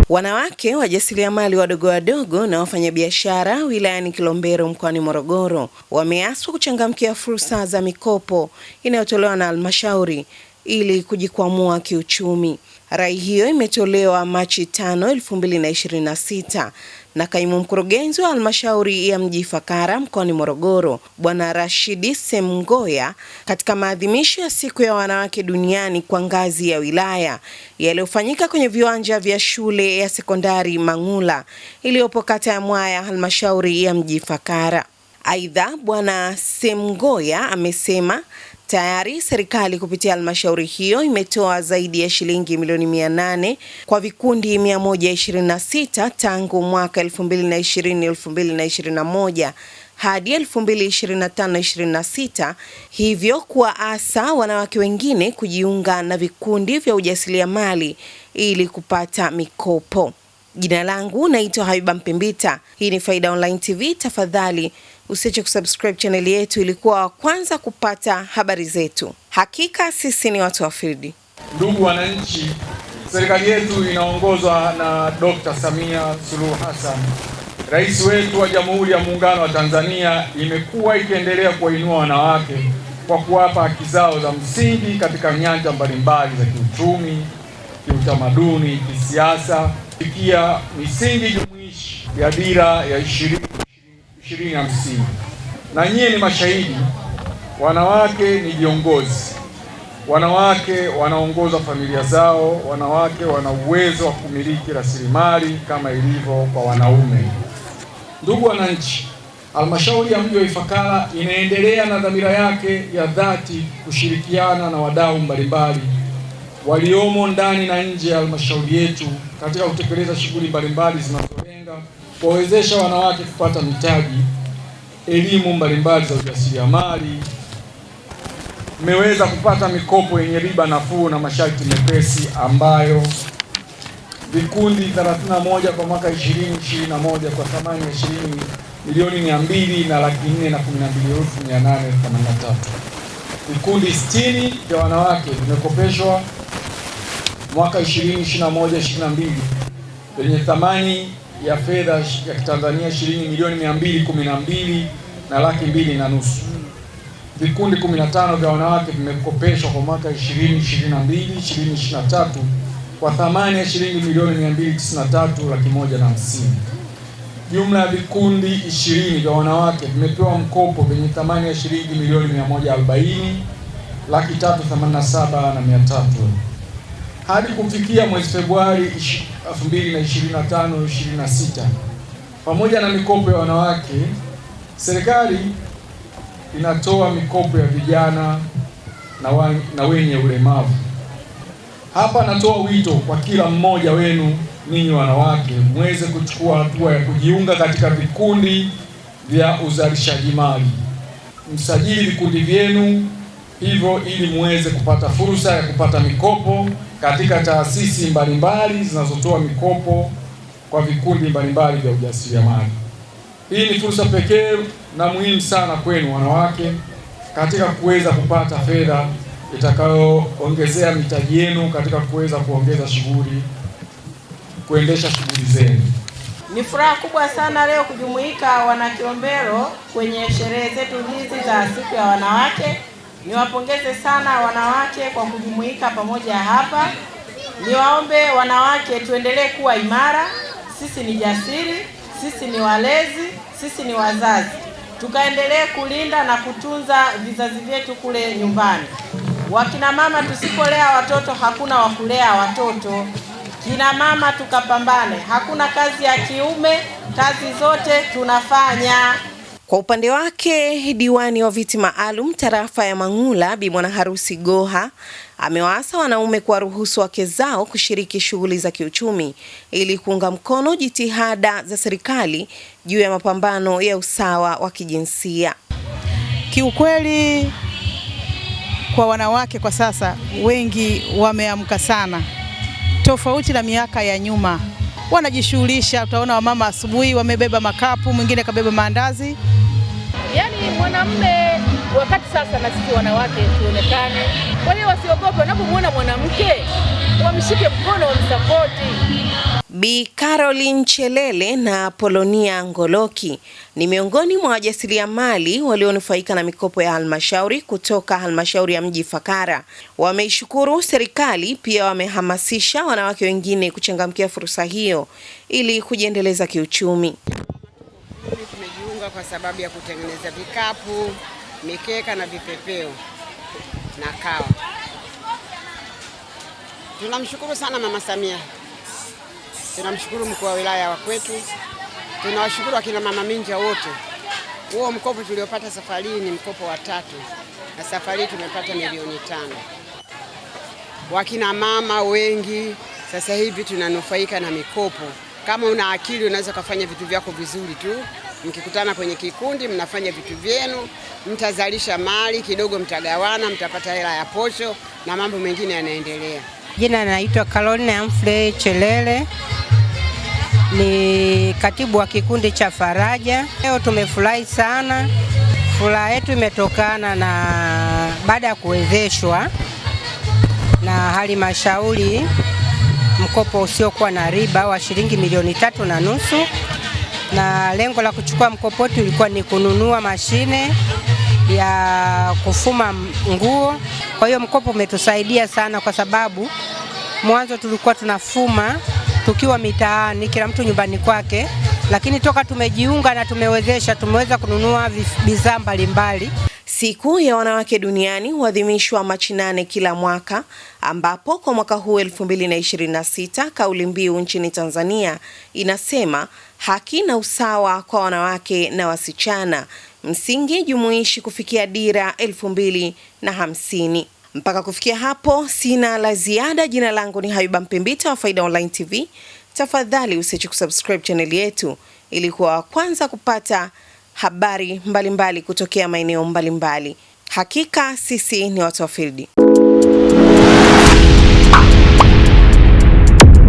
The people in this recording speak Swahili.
Wanawake wajasiriamali wadogo wadogo na wafanyabiashara wilayani Kilombero mkoani Morogoro wameaswa kuchangamkia fursa za mikopo inayotolewa na halmashauri ili kujikwamua kiuchumi. Rai hiyo imetolewa Machi 5, 2026 na kaimu mkurugenzi wa halmashauri ya mji Ifakara mkoani Morogoro, Bwana Rashidi Semngoya, katika maadhimisho ya siku ya wanawake duniani kwa ngazi ya wilaya yaliyofanyika kwenye viwanja vya shule ya sekondari Mangula iliyopo kata ya Mwaya, halmashauri ya mji Ifakara. Aidha, Bwana Semngoya amesema tayari serikali kupitia halmashauri hiyo imetoa zaidi ya shilingi milioni 800 kwa vikundi 126 tangu mwaka 2020-2021 hadi 2025-26, hivyo kuwaasa wanawake wengine kujiunga na vikundi vya ujasiriamali ili kupata mikopo. Jina langu naitwa Habiba Mpembita. Hii ni Faida Online TV. Tafadhali usiache kusubscribe channel yetu ili kuwa wa kwanza kupata habari zetu. Hakika sisi ni watu wa field. Ndugu wananchi, serikali yetu inaongozwa na Dr. Samia Suluhu Hassan, Rais wetu wa Jamhuri ya Muungano wa Tanzania, imekuwa ikiendelea kuwainua wanawake kwa kuwapa haki zao za msingi katika nyanja mbalimbali za kiuchumi, kiutamaduni, kisiasa, kufikia misingi jumuishi ya dira ya 2050. Na nyie ni mashahidi, wanawake ni viongozi, wanawake wanaongoza familia zao, wanawake wana uwezo wa kumiliki rasilimali kama ilivyo kwa wanaume. Ndugu wananchi, halmashauri ya mji wa Ifakara inaendelea na dhamira yake ya dhati kushirikiana na wadau mbalimbali waliomo ndani na nje ya halmashauri yetu katika kutekeleza shughuli mbalimbali zinazolenga kuwawezesha wanawake kupata mitaji, elimu mbalimbali za ujasiriamali. Mmeweza kupata mikopo yenye riba nafuu na masharti mepesi ambayo vikundi 31 kwa mwaka 2021 kwa thamani ya shilingi milioni 200,412,883. Vikundi 60 vya wanawake vimekopeshwa mwaka 2021-22 yenye thamani ya fedha ya Kitanzania shilingi milioni 212,250,000. Vikundi 15 vya wanawake vimekopeshwa kwa mwaka 2022-2023 kwa thamani ya shilingi milioni 293,150,000. Jumla ya vikundi 20 vya wanawake vimepewa mkopo vyenye thamani ya shilingi milioni 140,387,300. Hadi kufikia mwezi Februari 2025-26, pamoja na mikopo ya wanawake, serikali inatoa mikopo ya vijana na wenye ulemavu. Hapa natoa wito kwa kila mmoja wenu, ninyi wanawake, muweze kuchukua hatua ya kujiunga katika vikundi vya uzalishaji mali. Msajili vikundi vyenu hivyo ili muweze kupata fursa ya kupata mikopo katika taasisi mbalimbali zinazotoa mikopo kwa vikundi mbalimbali vya ujasiriamali. Hii ni fursa pekee na muhimu sana kwenu wanawake katika kuweza kupata fedha itakayoongezea mitaji yenu katika kuweza kuendesha shughuli zenu. Ni furaha kubwa sana leo kujumuika wana Kilombero kwenye sherehe zetu hizi za siku ya wanawake. Niwapongeze sana wanawake kwa kujumuika pamoja hapa. Niwaombe wanawake tuendelee kuwa imara. Sisi ni jasiri, sisi ni walezi, sisi ni wazazi. Tukaendelee kulinda na kutunza vizazi vyetu kule nyumbani. Wakina mama tusipolea watoto hakuna wakulea watoto. Kina mama tukapambane. Hakuna kazi ya kiume, kazi zote tunafanya. Kwa upande wake, diwani wa viti maalum tarafa ya Mangula, Bi Mwana Harusi Goha, amewaasa wanaume kuwaruhusu wake zao kushiriki shughuli za kiuchumi ili kuunga mkono jitihada za serikali juu ya mapambano ya usawa wa kijinsia. Kiukweli kwa wanawake kwa sasa wengi wameamka sana, tofauti na miaka ya nyuma. Wanajishughulisha, utaona wamama asubuhi wamebeba makapu, mwingine kabeba maandazi. Yaani mwanamume wakati sasa na sisi wanawake tuonekane. Kwa hiyo wasiogope, wanapomwona mwanamke wamshike mkono, wamsapoti. Bi Caroline Chelele na Polonia Ngoloki ni miongoni mwa wajasiriamali walionufaika na mikopo ya halmashauri kutoka halmashauri ya mji Ifakara. Wameishukuru serikali, pia wamehamasisha wanawake wengine kuchangamkia fursa hiyo ili kujiendeleza kiuchumi. Tumejiunga kwa sababu ya kutengeneza vikapu, mikeka na vipepeo na kawa. Tunamshukuru sana Mama Samia. Tunamshukuru mkuu wa wilaya wa kwetu. Tunawashukuru akina mama Minja wote. Huo mkopo tuliopata safari ni mkopo wa 3. Na safari tumepata milioni 5. Wakina mama wengi sasa hivi tunanufaika na mikopo. Kama una akili unaweza kufanya vitu vyako vizuri tu. Mkikutana kwenye kikundi mnafanya vitu vyenu, mtazalisha mali kidogo, mtagawana, mtapata hela ya posho na mambo mengine yanaendelea. Jina naitwa Caroline Amfrey Chelele, ni katibu wa kikundi cha Faraja. Leo tumefurahi sana. Furaha yetu imetokana na baada ya kuwezeshwa na halmashauri mkopo usiokuwa na riba wa shilingi milioni 3.5, na lengo la kuchukua mkopo wetu ilikuwa ni kununua mashine ya kufuma nguo. Kwa hiyo mkopo umetusaidia sana kwa sababu mwanzo tulikuwa tunafuma tukiwa mitaani, kila mtu nyumbani kwake, lakini toka tumejiunga na tumeweza kununua bidhaa mbalimbali. Siku ya wanawake duniani huadhimishwa Machi 8 kila mwaka, ambapo kwa mwaka huu 2026 kauli mbiu nchini Tanzania inasema haki na usawa kwa wanawake na wasichana, msingi jumuishi kufikia dira 2050. Mpaka kufikia hapo sina la ziada. Jina langu ni Hayuba Mpimbita wa Faida Online TV. Tafadhali usiache kusubscribe channel yetu ili kuwa kwanza kupata habari mbalimbali kutokea maeneo mbalimbali. Hakika sisi ni watu wa field.